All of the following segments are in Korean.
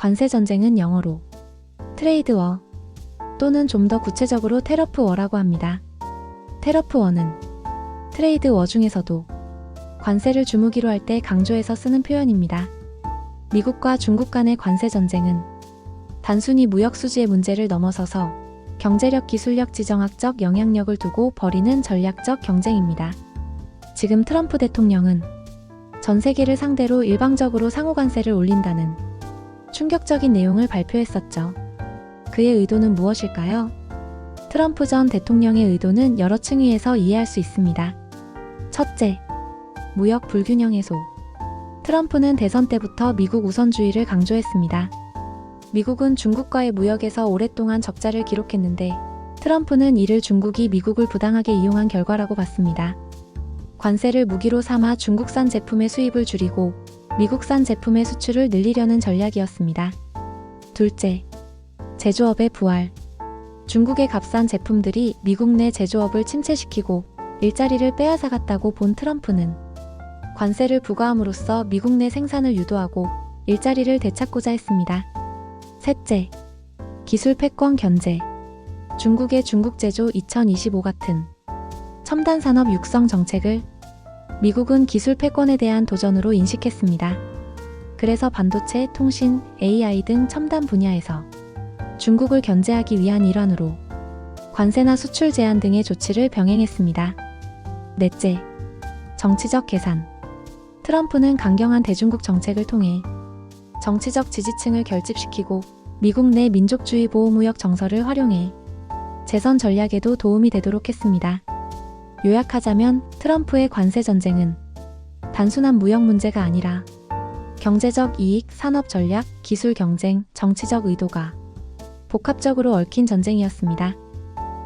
관세 전쟁은 영어로 트레이드 워 또는 좀 더 구체적으로 테러프 워라고 합니다. 테러프 워는 트레이드 워 중에서도 관세를 주무기로 할 때 강조해서 쓰는 표현입니다. 미국과 중국 간의 관세 전쟁은 단순히 무역 수지의 문제를 넘어서서 경제력, 기술력, 지정학적 영향력을 두고 벌이는 전략적 경쟁입니다. 지금 트럼프 대통령은 전 세계를 상대로 일방적으로 상호관세를 올린다는 충격적인 내용을 발표했었죠. 그의 의도는 무엇일까요? 트럼프 전 대통령의 의도는 여러 층위에서 이해할 수 있습니다. 첫째, 무역 불균형 해소. 트럼프는 대선 때부터 미국 우선주의를 강조했습니다. 미국은 중국과의 무역에서 오랫동안 적자를 기록했는데 트럼프는 이를 중국이 미국을 부당하게 이용한 결과라고 봤습니다. 관세를 무기로 삼아 중국산 제품의 수입을 줄이고 미국산 제품의 수출을 늘리려는 전략이었습니다. 둘째, 제조업의 부활. 중국의 값싼 제품들이 미국 내 제조업을 침체시키고 일자리를 빼앗아갔다고 본 트럼프는 관세를 부과함으로써 미국 내 생산을 유도하고 일자리를 되찾고자 했습니다. 셋째, 기술 패권 견제. 중국의 중국 제조 2025 같은 첨단 산업 육성 정책을 미국은 기술 패권에 대한 도전으로 인식했습니다. 그래서 반도체, 통신, AI 등 첨단 분야에서 중국을 견제하기 위한 일환으로 관세나 수출 제한 등의 조치를 병행했습니다. 넷째, 정치적 계산. 트럼프는 강경한 대중국 정책을 통해 정치적 지지층을 결집시키고 미국 내 민족주의 보호무역 정서를 활용해 재선 전략에도 도움이 되도록 했습니다. 요약하자면 트럼프의 관세 전쟁은 단순한 무역 문제가 아니라 경제적 이익, 산업 전략, 기술 경쟁, 정치적 의도가 복합적으로 얽힌 전쟁이었습니다.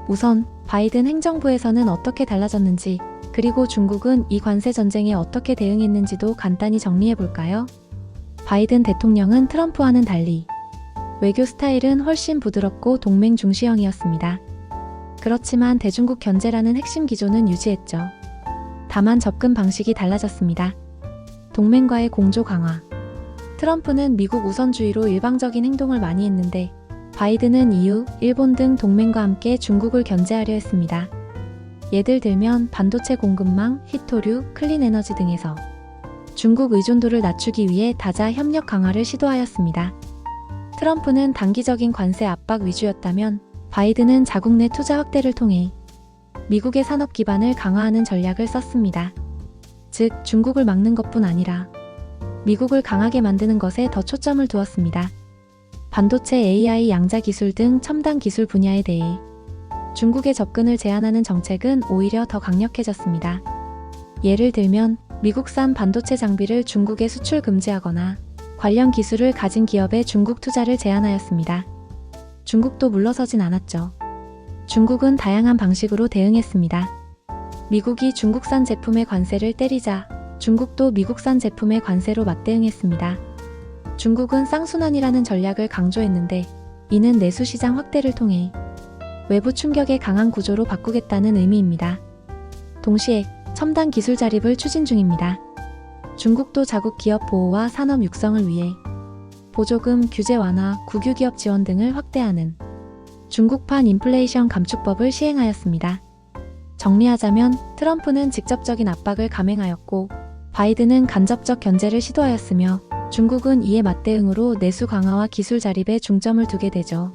우선 바이든 행정부에서는 어떻게 달라졌는지, 그리고 중국은 이 관세 전쟁에 어떻게 대응했는지도 간단히 정리해 볼까요? 바이든 대통령은 트럼프와는 달리 외교 스타일은 훨씬 부드럽고 동맹 중시형이었습니다. 그렇지만 대중국 견제라는 핵심 기조는 유지했죠. 다만 접근 방식이 달라졌습니다. 동맹과의 공조 강화. 트럼프는 미국 우선주의로 일방적인 행동을 많이 했는데 바이든은 EU, 일본 등 동맹과 함께 중국을 견제하려 했습니다. 예를 들면 반도체 공급망, 히토류, 클린 에너지 등에서 중국 의존도를 낮추기 위해 다자 협력 강화를 시도하였습니다. 트럼프는 단기적인 관세 압박 위주였다면 바이든은 자국 내 투자 확대를 통해 미국의 산업 기반을 강화하는 전략을 썼습니다. 즉, 중국을 막는 것뿐 아니라 미국을 강하게 만드는 것에 더 초점을 두었습니다. 반도체, AI, 양자 기술 등 첨단 기술 분야에 대해 중국의 접근을 제한하는 정책은 오히려 더 강력해졌습니다. 예를 들면 미국산 반도체 장비를 중국에 수출 금지하거나 관련 기술을 가진 기업의 중국 투자를 제한하였습니다. 중국도 물러서진 않았죠. 중국은 다양한 방식으로 대응했습니다. 미국이 중국산 제품의 관세를 때리자 중국도 미국산 제품의 관세로 맞대응했습니다. 중국은 쌍순환이라는 전략을 강조했는데 이는 내수 시장 확대를 통해 외부 충격에 강한 구조로 바꾸겠다는 의미입니다. 동시에 첨단 기술 자립을 추진 중입니다. 중국도 자국 기업 보호와 산업 육성을 위해 보조금, 규제 완화, 국유기업 지원 등을 확대하는 중국판 인플레이션 감축법을 시행하였습니다. 정리하자면 트럼프는 직접적인 압박을 감행하였고 바이든은 간접적 견제를 시도하였으며 중국은 이에 맞대응으로 내수 강화와 기술 자립에 중점을 두게 되죠.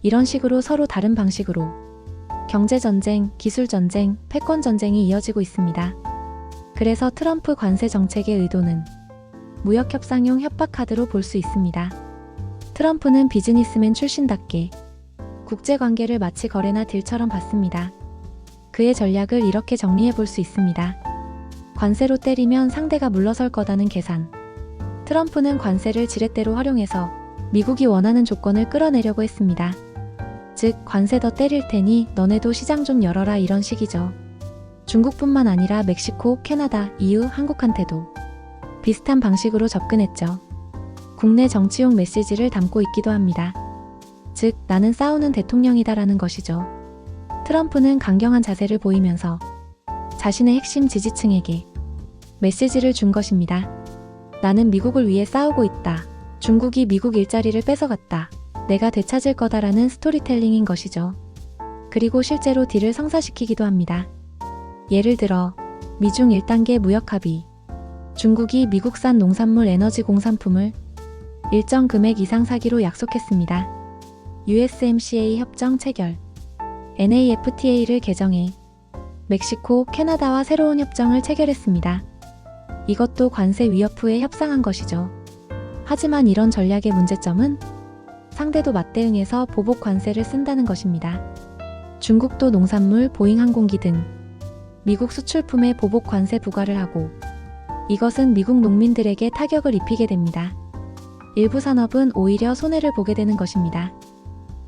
이런 식으로 서로 다른 방식으로 경제전쟁, 기술전쟁, 패권전쟁이 이어지고 있습니다. 그래서 트럼프 관세 정책의 의도는 무역협상용 협박 카드로 볼 수 있습니다. 트럼프는 비즈니스맨 출신답게 국제관계를 마치 거래나 딜처럼 봤습니다. 그의 전략을 이렇게 정리해 볼 수 있습니다. 관세로 때리면 상대가 물러설 거다는 계산. 트럼프는 관세를 지렛대로 활용해서 미국이 원하는 조건을 끌어내려고 했습니다. 즉, 관세 더 때릴 테니 너네도 시장 좀 열어라, 이런 식이죠. 중국뿐만 아니라 멕시코, 캐나다, EU, 한국한테도 비슷한 방식으로 접근했죠. 국내 정치용 메시지를 담고 있기도 합니다. 즉, 나는 싸우는 대통령이다라는 것이죠. 트럼프는 강경한 자세를 보이면서 자신의 핵심 지지층에게 메시지를 준 것입니다. 나는 미국을 위해 싸우고 있다. 중국이 미국 일자리를 뺏어갔다. 내가 되찾을 거다라는 스토리텔링인 것이죠. 그리고 실제로 딜을 성사시키기도 합니다. 예를 들어 미중 1단계 무역 합의. 중국이 미국산 농산물 에너지 공산품을 일정 금액 이상 사기로 약속했습니다. USMCA 협정 체결. NAFTA를 개정해 멕시코, 캐나다와 새로운 협정을 체결했습니다. 이것도 관세 위협 후에 협상한 것이죠. 하지만 이런 전략의 문제점은 상대도 맞대응해서 보복 관세를 쓴다는 것입니다. 중국도 농산물, 보잉 항공기 등 미국 수출품에 보복 관세 부과를 하고 이것은 미국 농민들에게 타격을 입히게 됩니다. 일부 산업은 오히려 손해를 보게 되는 것입니다.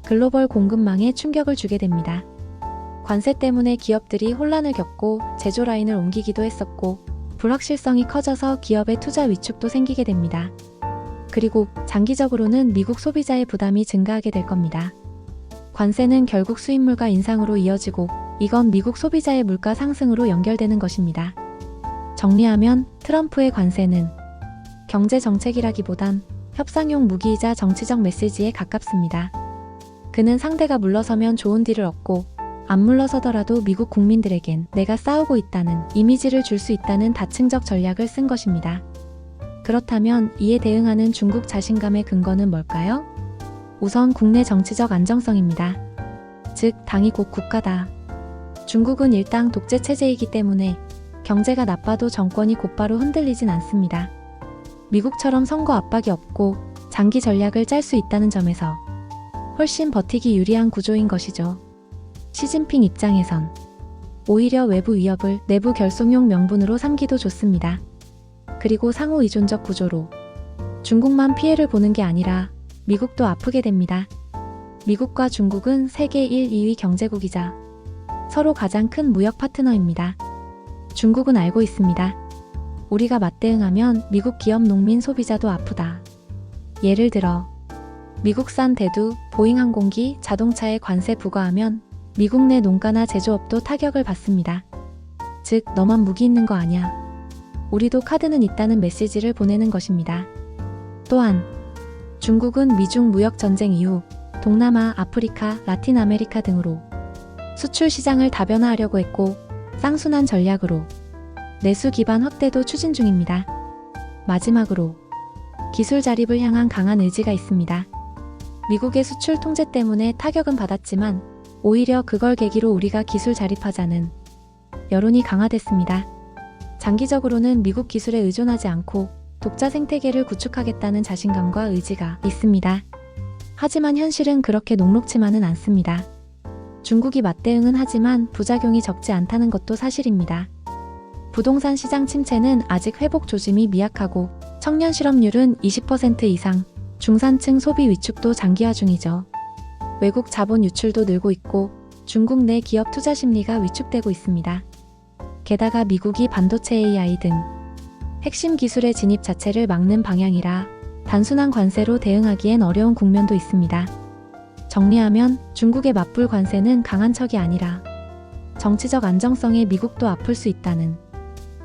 글로벌 공급망에 충격을 주게 됩니다. 관세 때문에 기업들이 혼란을 겪고 제조 라인을 옮기기도 했었고 불확실성이 커져서 기업의 투자 위축도 생기게 됩니다. 그리고 장기적으로는 미국 소비자의 부담이 증가하게 될 겁니다. 관세는 결국 수입물가 인상으로 이어지고 이건 미국 소비자의 물가 상승으로 연결되는 것입니다. 정리하면 트럼프의 관세는 경제 정책이라기보단 협상용 무기이자 정치적 메시지에 가깝습니다. 그는 상대가 물러서면 좋은 딜을 얻고 안 물러서더라도 미국 국민들에겐 내가 싸우고 있다는 이미지를 줄 수 있다는 다층적 전략을 쓴 것입니다. 그렇다면 이에 대응하는 중국 자신감의 근거는 뭘까요? 우선 국내 정치적 안정성입니다. 즉, 당이 곧 국가다. 중국은 일당 독재 체제이기 때문에 경제가 나빠도 정권이 곧바로 흔들리진 않습니다. 미국처럼 선거 압박이 없고 장기 전략을 짤 수 있다는 점에서 훨씬 버티기 유리한 구조인 것이죠. 시진핑 입장에선 오히려 외부 위협을 내부 결속용 명분으로 삼기도 좋습니다. 그리고 상호 의존적 구조로 중국만 피해를 보는 게 아니라 미국도 아프게 됩니다. 미국과 중국은 세계 1, 2위 경제국이자 서로 가장 큰 무역 파트너입니다. 중국은 알고 있습니다. 우리가 맞대응하면 미국 기업, 농민, 소비자도 아프다. 예를 들어 미국산 대두, 보잉 항공기, 자동차에 관세 부과하면 미국 내 농가나 제조업도 타격을 받습니다. 즉, 너만 무기 있는 거 아냐. 우리도 카드는 있다는 메시지를 보내는 것입니다. 또한 중국은 미중 무역 전쟁 이후 동남아, 아프리카, 라틴 아메리카 등으로 수출 시장을 다변화하려고 했고 쌍순환 전략으로 내수 기반 확대도 추진 중입니다. 마지막으로 기술 자립을 향한 강한 의지가 있습니다. 미국의 수출 통제 때문에 타격은 받았지만 오히려 그걸 계기로 우리가 기술 자립하자는 여론이 강화됐습니다. 장기적으로는 미국 기술에 의존하지 않고 독자 생태계를 구축하겠다는 자신감과 의지가 있습니다. 하지만 현실은 그렇게 녹록지만은 않습니다. 중국이 맞대응은 하지만 부작용이 적지 않다는 것도 사실입니다. 부동산 시장 침체는 아직 회복 조짐이 미약하고 청년 실업률은 20% 이상, 중산층 소비 위축도 장기화 중이죠. 외국 자본 유출도 늘고 있고 중국 내 기업 투자 심리가 위축되고 있습니다. 게다가 미국이 반도체 AI 등 핵심 기술의 진입 자체를 막는 방향이라 단순한 관세로 대응하기엔 어려운 국면도 있습니다. 정리하면 중국의 맞불 관세는 강한 척이 아니라 정치적 안정성에 미국도 아플 수 있다는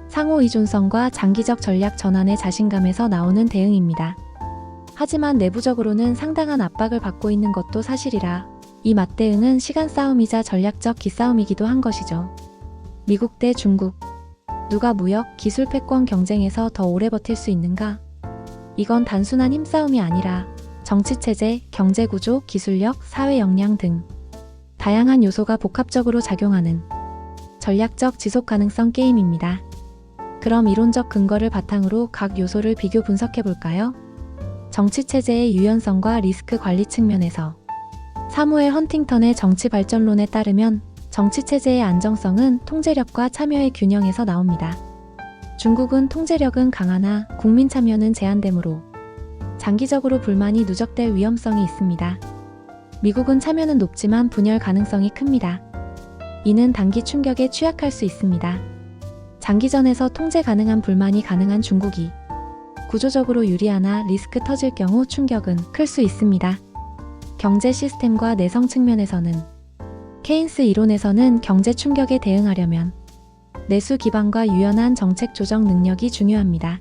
상호 의존성과 장기적 전략 전환의 자신감에서 나오는 대응입니다. 하지만 내부적으로는 상당한 압박을 받고 있는 것도 사실이라 이 맞대응은 시간 싸움이자 전략적 기싸움이기도 한 것이죠. 미국 대 중국. 누가 무역, 기술 패권 경쟁에서 더 오래 버틸 수 있는가? 이건 단순한 힘싸움이 아니라 정치체제, 경제구조, 기술력, 사회 역량 등 다양한 요소가 복합적으로 작용하는 전략적 지속 가능성 게임입니다. 그럼 이론적 근거를 바탕으로 각 요소를 비교 분석해 볼까요? 정치체제의 유연성과 리스크 관리 측면에서 사무엘 헌팅턴의 정치 발전론에 따르면 정치체제의 안정성은 통제력과 참여의 균형에서 나옵니다. 중국은 통제력은 강하나 국민 참여는 제한되므로 장기적으로 불만이 누적될 위험성이 있습니다. 미국은 참여는 높지만 분열 가능성이 큽니다. 이는 단기 충격에 취약할 수 있습니다. 장기전에서 통제 가능한 불만이 가능한 중국이 구조적으로 유리하나 리스크 터질 경우 충격은 클 수 있습니다. 경제 시스템과 내성 측면에서는 케인스 이론에서는 경제 충격에 대응하려면 내수 기반과 유연한 정책 조정 능력이 중요합니다.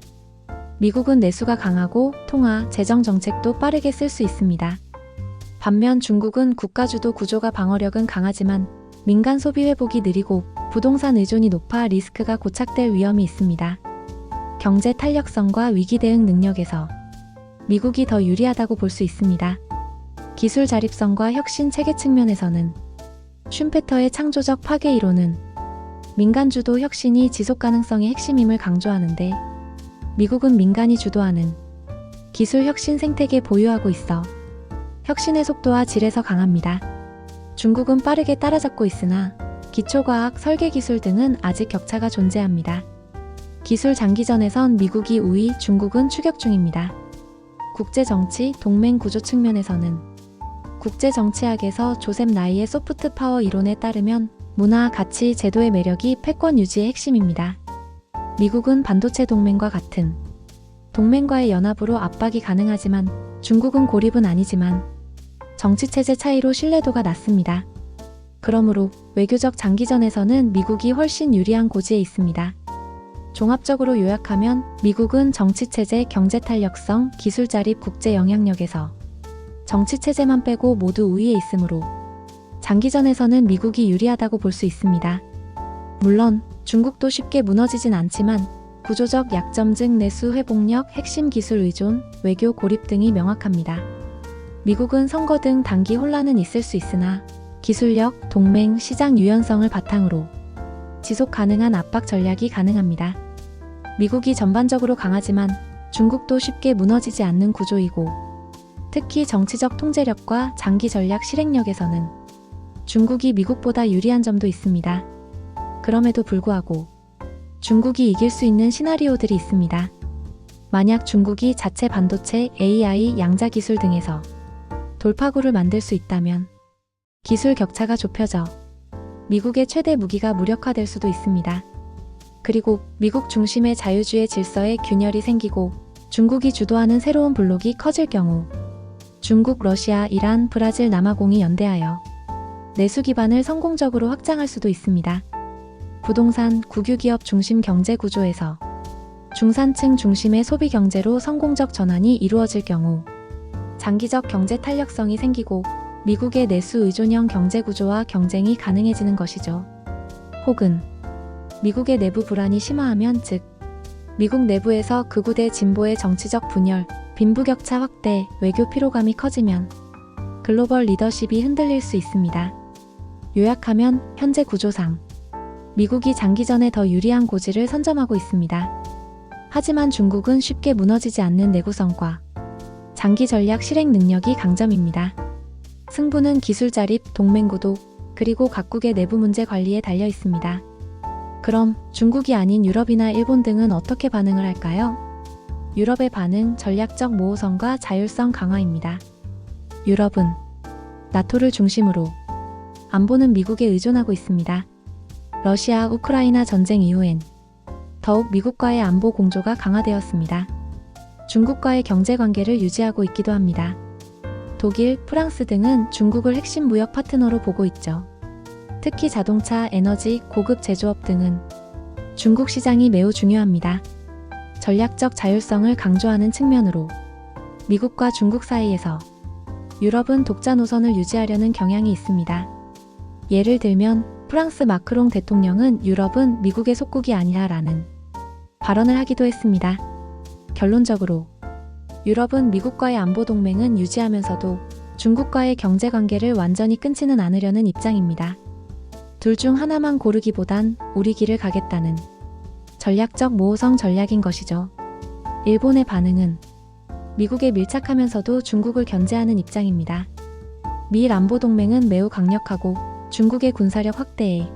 미국은 내수가 강하고 통화, 재정 정책도 빠르게 쓸 수 있습니다. 반면 중국은 국가주도 구조가 방어력은 강하지만 민간 소비 회복이 느리고 부동산 의존이 높아 리스크가 고착될 위험이 있습니다. 경제 탄력성과 위기 대응 능력에서 미국이 더 유리하다고 볼 수 있습니다. 기술 자립성과 혁신 체계 측면에서는 슌페터의 창조적 파괴 이론은 민간 주도 혁신이 지속 가능성의 핵심임을 강조하는데, 미국은 민간이 주도하는 기술 혁신 생태계 보유하고 있어 혁신의 속도와 질에서 강합니다. 중국은 빠르게 따라잡고 있으나 기초과학, 설계기술 등은 아직 격차가 존재합니다. 기술 장기전에선 미국이 우위, 중국은 추격 중입니다. 국제정치, 동맹 구조 측면에서는 국제정치학에서 조셉 나이의 소프트 파워 이론에 따르면 문화, 가치, 제도의 매력이 패권 유지의 핵심입니다. 미국은 반도체 동맹과 같은 동맹과의 연합으로 압박이 가능하지만 중국은 고립은 아니지만 정치체제 차이로 신뢰도가 낮습니다. 그러므로 외교적 장기전에서는 미국이 훨씬 유리한 고지에 있습니다. 종합적으로 요약하면 미국은 정치체제, 경제 탄력성, 기술 자립, 국제 영향력에서 정치체제만 빼고 모두 우위에 있으므로 장기전에서는 미국이 유리하다고 볼 수 있습니다. 물론 중국도 쉽게 무너지진 않지만 구조적 약점 즉 내수 회복력, 핵심 기술 의존, 외교 고립 등이 명확합니다. 미국은 선거 등 단기 혼란은 있을 수 있으나 기술력, 동맹, 시장 유연성을 바탕으로 지속 가능한 압박 전략이 가능합니다. 미국이 전반적으로 강하지만 중국도 쉽게 무너지지 않는 구조이고, 특히 정치적 통제력과 장기 전략 실행력에서는 중국이 미국보다 유리한 점도 있습니다. 그럼에도 불구하고 중국이 이길 수 있는 시나리오들이 있습니다. 만약 중국이 자체 반도체, AI, 양자 기술 등에서 돌파구를 만들 수 있다면 기술 격차가 좁혀져 미국의 최대 무기가 무력화될 수도 있습니다. 그리고 미국 중심의 자유주의 질서에 균열이 생기고 중국이 주도하는 새로운 블록이 커질 경우 중국, 러시아, 이란, 브라질, 남아공이 연대하여 내수 기반을 성공적으로 확장할 수도 있습니다. 부동산, 국유기업 중심 경제 구조에서 중산층 중심의 소비 경제로 성공적 전환이 이루어질 경우 장기적 경제 탄력성이 생기고 미국의 내수 의존형 경제 구조와 경쟁이 가능해지는 것이죠. 혹은 미국의 내부 불안이 심화하면, 즉 미국 내부에서 극우대 진보의 정치적 분열, 빈부격차 확대, 외교 피로감이 커지면 글로벌 리더십이 흔들릴 수 있습니다. 요약하면 현재 구조상 미국이 장기전에 더 유리한 고지를 선점하고 있습니다. 하지만 중국은 쉽게 무너지지 않는 내구성과 장기 전략 실행 능력이 강점입니다. 승부는 기술 자립, 동맹 구도, 그리고 각국의 내부 문제 관리에 달려 있습니다. 그럼 중국이 아닌 유럽이나 일본 등은 어떻게 반응을 할까요? 유럽의 반응, 전략적 모호성과 자율성 강화입니다. 유럽은 나토를 중심으로 안보는 미국에 의존하고 있습니다. 러시아, 우크라이나 전쟁 이후엔 더욱 미국과의 안보 공조가 강화되었습니다. 중국과의 경제 관계를 유지하고 있기도 합니다. 독일, 프랑스 등은 중국을 핵심 무역 파트너로 보고 있죠. 특히 자동차, 에너지, 고급 제조업 등은 중국 시장이 매우 중요합니다. 전략적 자율성을 강조하는 측면으로 미국과 중국 사이에서 유럽은 독자 노선을 유지하려는 경향이 있습니다. 예를 들면 프랑스 마크롱 대통령은 유럽은 미국의 속국이 아니라라는 발언을 하기도 했습니다. 결론적으로 유럽은 미국과의 안보 동맹은 유지하면서도 중국과의 경제 관계를 완전히 끊지는 않으려는 입장입니다. 둘 중 하나만 고르기보단 우리 길을 가겠다는 전략적 모호성 전략인 것이죠. 일본의 반응은 미국에 밀착하면서도 중국을 견제하는 입장입니다. 미일 안보 동맹은 매우 강력하고 중국의 군사력 확대에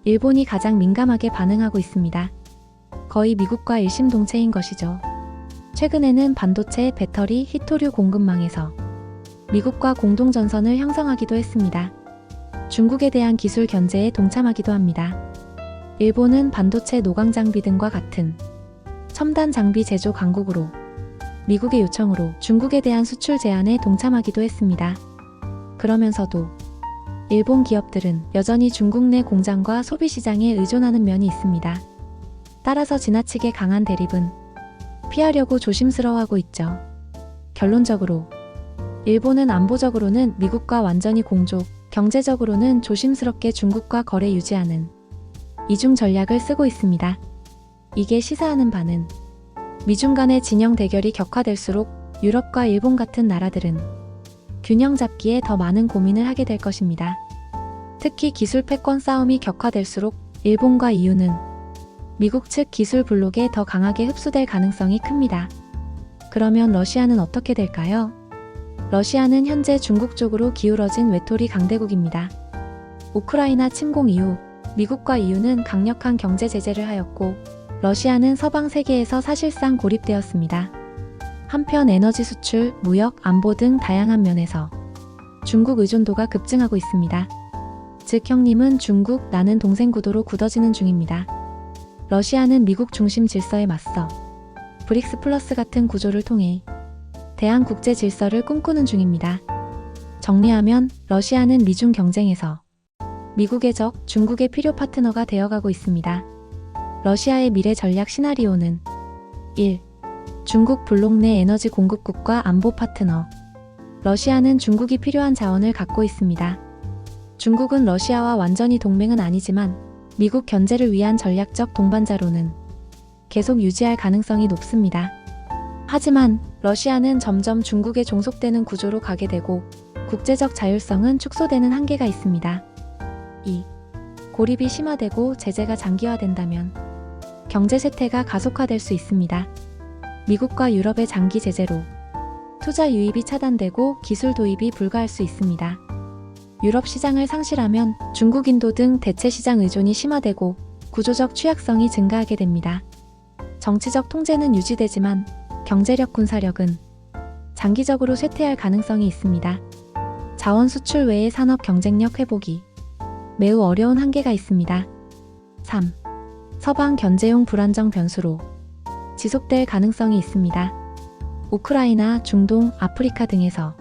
일본이 가장 민감하게 반응하고 있습니다. 거의 미국과 일심동체인 것이죠. 최근에는 반도체, 배터리, 히토류 공급망에서 미국과 공동전선을 형성하기도 했습니다. 중국에 대한 기술 견제에 동참하기도 합니다. 일본은 반도체 노광 장비 등과 같은 첨단 장비 제조 강국으로 미국의 요청으로 중국에 대한 수출 제한에 동참하기도 했습니다. 그러면서도 일본 기업들은 여전히 중국 내 공장과 소비 시장에 의존하는 면이 있습니다. 따라서 지나치게 강한 대립은 피하려고 조심스러워하고 있죠. 결론적으로 일본은 안보적으로는 미국과 완전히 공조, 경제적으로는 조심스럽게 중국과 거래 유지하는 이중 전략을 쓰고 있습니다. 이게 시사하는 바는 미중 간의 진영 대결이 격화될수록 유럽과 일본 같은 나라들은 균형 잡기에 더 많은 고민을 하게 될 것입니다. 특히 기술 패권 싸움이 격화될수록 일본과 EU는 미국 측 기술 블록에 더 강하게 흡수될 가능성이 큽니다. 그러면 러시아는 어떻게 될까요? 러시아는 현재 중국 쪽으로 기울어진 외톨이 강대국입니다. 우크라이나 침공 이후 미국과 EU는 강력한 경제 제재를 하였고 러시아는 서방 세계에서 사실상 고립되었습니다. 한편 에너지 수출, 무역, 안보 등 다양한 면에서 중국 의존도가 급증하고 있습니다. 즉 형님은 중국, 나는 동생 구도로 굳어지는 중입니다. 러시아는 미국 중심 질서에 맞서 브릭스 플러스 같은 구조를 통해 대한 국제 질서를 꿈꾸는 중입니다. 정리하면 러시아는 미중 경쟁에서 미국의 적, 중국의 필요 파트너가 되어가고 있습니다. 러시아의 미래 전략 시나리오는 1. 중국 블록 내 에너지 공급국과 안보 파트너. 러시아는 중국이 필요한 자원을 갖고 있습니다. 중국은 러시아와 완전히 동맹은 아니지만 미국 견제를 위한 전략적 동반자로는 계속 유지할 가능성이 높습니다. 하지만 러시아는 점점 중국에 종속되는 구조로 가게 되고 국제적 자율성은 축소되는 한계가 있습니다. 2. 고립이 심화되고 제재가 장기화된다면 경제 쇠퇴가 가속화될 수 있습니다. 미국과 유럽의 장기 제재로 투자 유입이 차단되고 기술 도입이 불가할 수 있습니다. 유럽 시장을 상실하면 중국, 인도 등 대체 시장 의존이 심화되고 구조적 취약성이 증가하게 됩니다. 정치적 통제는 유지되지만 경제력, 군사력은 장기적으로 쇠퇴할 가능성이 있습니다. 자원 수출 외의 산업 경쟁력 회복이 매우 어려운 한계가 있습니다. 3. 서방 견제용 불안정 변수로 지속될 가능성이 있습니다. 우크라이나, 중동, 아프리카 등에서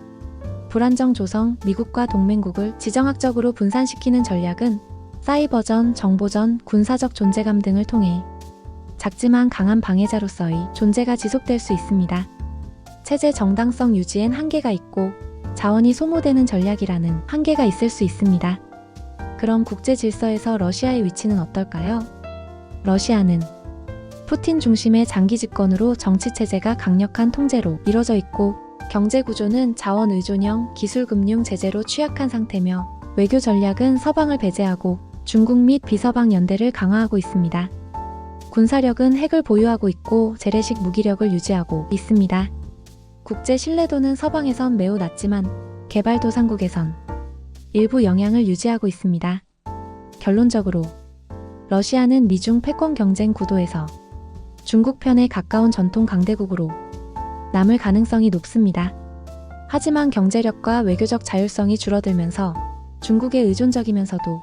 불안정 조성, 미국과 동맹국을 지정학적으로 분산시키는 전략은 사이버전, 정보전, 군사적 존재감 등을 통해 작지만 강한 방해자로서의 존재가 지속될 수 있습니다. 체제 정당성 유지엔 한계가 있고 자원이 소모되는 전략이라는 한계가 있을 수 있습니다. 그럼 국제 질서에서 러시아의 위치는 어떨까요? 러시아는 푸틴 중심의 장기 집권으로 정치 체제가 강력한 통제로 이뤄져 있고 경제 구조는 자원 의존형, 기술 금융 제재로 취약한 상태며 외교 전략은 서방을 배제하고 중국 및 비서방 연대를 강화하고 있습니다. 군사력은 핵을 보유하고 있고 재래식 무기력을 유지하고 있습니다. 국제 신뢰도는 서방에선 매우 낮지만 개발도상국에선 일부 영향을 유지하고 있습니다. 결론적으로 러시아는 미중 패권 경쟁 구도에서 중국 편에 가까운 전통 강대국으로 남을 가능성이 높습니다. 하지만 경제력과 외교적 자율성이 줄어들면서 중국에 의존적이면서도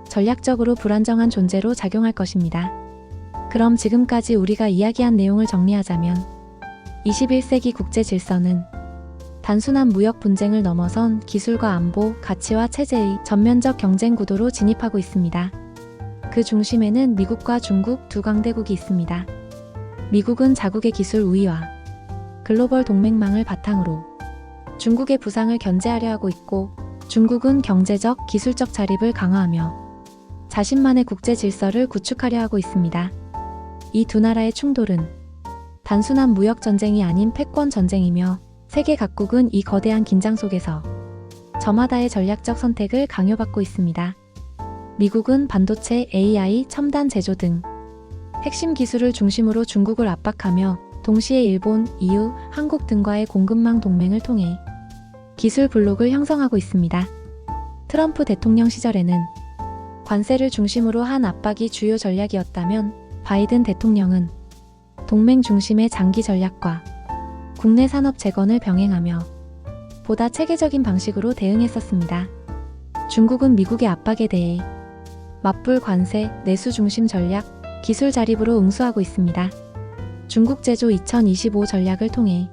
전략적으로 불안정한 존재로 작용할 것입니다. 그럼 지금까지 우리가 이야기한 내용을 정리하자면 21세기 국제 질서는 단순한 무역 분쟁을 넘어선 기술과 안보, 가치와 체제의 전면적 경쟁 구도로 진입하고 있습니다. 그 중심에는 미국과 중국 두 강대국이 있습니다. 미국은 자국의 기술 우위와 글로벌 동맹망을 바탕으로 중국의 부상을 견제하려 하고 있고 중국은 경제적, 기술적 자립을 강화하며 자신만의 국제 질서를 구축하려 하고 있습니다. 이 두 나라의 충돌은 단순한 무역 전쟁이 아닌 패권 전쟁이며 세계 각국은 이 거대한 긴장 속에서 저마다의 전략적 선택을 강요받고 있습니다. 미국은 반도체, AI, 첨단 제조 등 핵심 기술을 중심으로 중국을 압박하며 동시에 일본, EU, 한국 등과의 공급망 동맹을 통해 기술 블록을 형성하고 있습니다. 트럼프 대통령 시절에는 관세를 중심으로 한 압박이 주요 전략이었다면 바이든 대통령은 동맹 중심의 장기 전략과 국내 산업 재건을 병행하며 보다 체계적인 방식으로 대응했었습니다. 중국은 미국의 압박에 대해 맞불 관세, 내수 중심 전략, 기술 자립으로 응수하고 있습니다. 중국 제조 2025 전략을 통해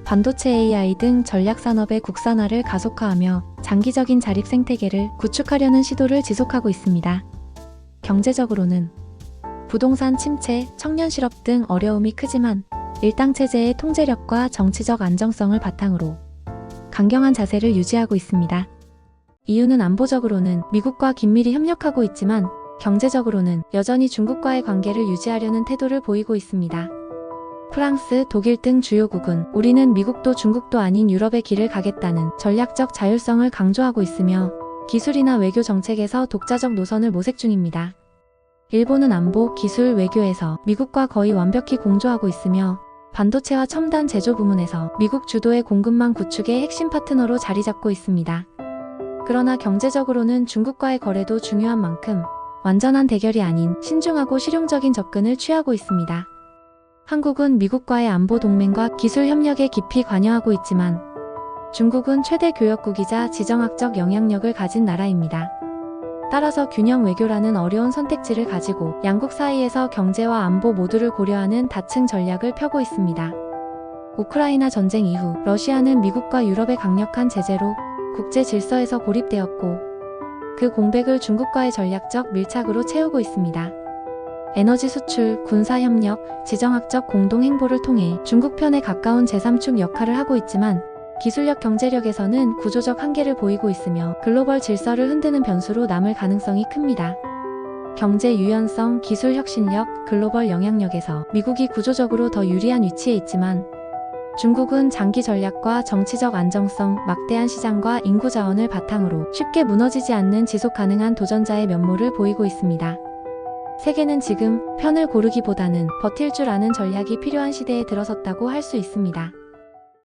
반도체 AI 등 전략 산업의 국산화를 가속화하며 장기적인 자립 생태계를 구축하려는 시도를 지속하고 있습니다. 경제적으로는 부동산 침체, 청년 실업 등 어려움이 크지만 일당 체제의 통제력과 정치적 안정성을 바탕으로 강경한 자세를 유지하고 있습니다. 이유는 안보적으로는 미국과 긴밀히 협력하고 있지만 경제적으로는 여전히 중국과의 관계를 유지하려는 태도를 보이고 있습니다. 프랑스, 독일 등 주요국은 우리는 미국도 중국도 아닌 유럽의 길을 가겠다는 전략적 자율성을 강조하고 있으며 기술이나 외교 정책에서 독자적 노선을 모색 중입니다. 일본은 안보, 기술, 외교에서 미국과 거의 완벽히 공조하고 있으며 반도체와 첨단 제조 부문에서 미국 주도의 공급망 구축의 핵심 파트너로 자리 잡고 있습니다. 그러나 경제적으로는 중국과의 거래도 중요한 만큼 완전한 대결이 아닌 신중하고 실용적인 접근을 취하고 있습니다. 한국은 미국과의 안보 동맹과 기술 협력에 깊이 관여하고 있지만 중국은 최대 교역국이자 지정학적 영향력을 가진 나라입니다. 따라서 균형 외교라는 어려운 선택지를 가지고 양국 사이에서 경제와 안보 모두를 고려하는 다층 전략을 펴고 있습니다. 우크라이나 전쟁 이후 러시아는 미국과 유럽의 강력한 제재로 국제 질서에서 고립되었고 그 공백을 중국과의 전략적 밀착으로 채우고 있습니다. 에너지 수출, 군사협력, 지정학적 공동행보를 통해 중국 편에 가까운 제3축 역할을 하고 있지만 기술력 경제력에서는 구조적 한계를 보이고 있으며 글로벌 질서를 흔드는 변수로 남을 가능성이 큽니다. 경제 유연성, 기술 혁신력, 글로벌 영향력에서 미국이 구조적으로 더 유리한 위치에 있지만 중국은 장기 전략과 정치적 안정성, 막대한 시장과 인구 자원을 바탕으로 쉽게 무너지지 않는 지속 가능한 도전자의 면모를 보이고 있습니다. 세계는 지금 편을 고르기보다는 버틸 줄 아는 전략이 필요한 시대에 들어섰다고 할 수 있습니다.